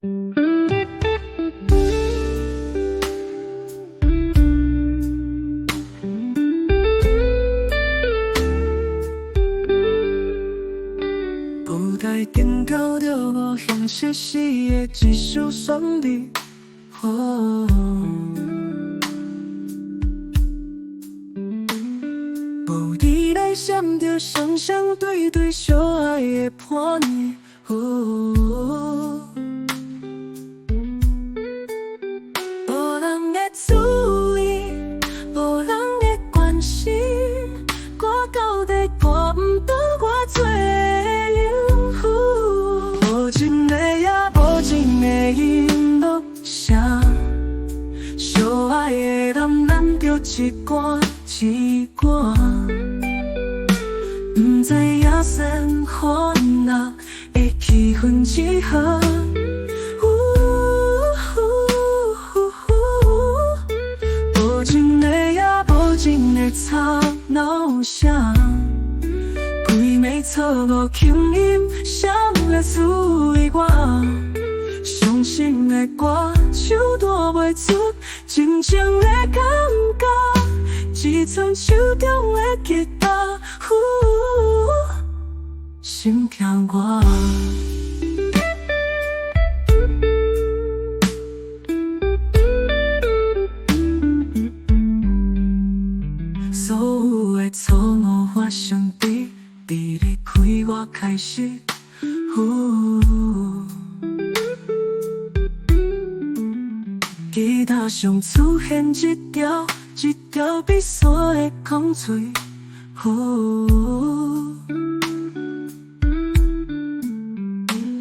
布袋电到着我向熟悉的一首旋律。无伫内闪着双双对对相爱的伴侣。无人的注意，无人的关心，我到底过唔到我做的幸福？无情的也无情的音乐声，相爱的人难着一关一关，不知影生活哪会气氛如何。无情的也无情的吵闹声，规暝错误轻音，谁来滋味我？伤心的歌手弹袂出真情的感觉，一寸手中的吉他，心疼我。所有的错误发生伫离开我开始。吉他上出现一条一条闭锁的空嘴。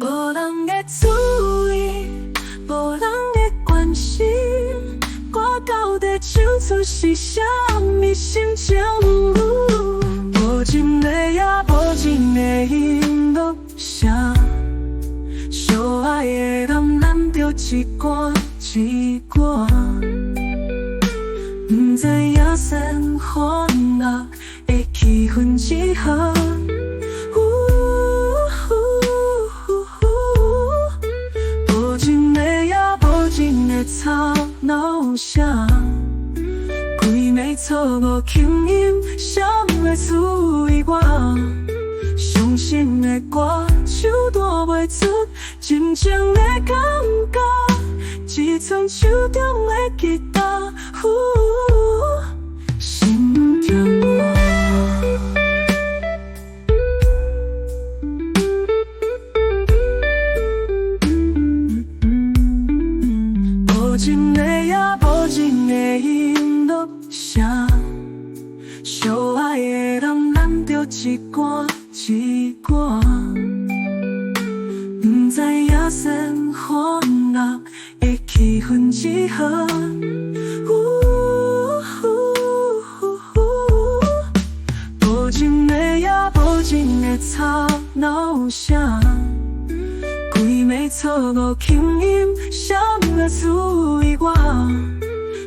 无人的注意，无人的关心，我到底唱出是啥物心情？无情的也无情的音乐声，相爱的人难着一关一关，不知影生活哪会气氛如何？无情的也无情的吵闹声，规暝错误轻音，谁来滋味我？伤心的歌手弹袂出真情的感觉，一寸手中的吉他，心疼我。无情的也无情的音乐声，相爱的人难着一关一关，不知影生活哪会气氛如何？无情的也无情的吵闹声，规暝错误轻音，谁来滋味我？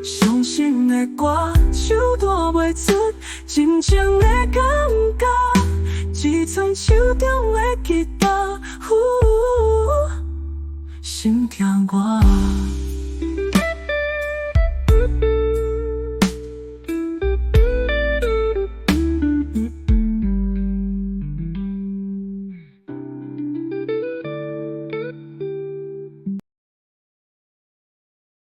伤心的歌手弹袂出真情的感觉，一寸手中的吉他，心疼我。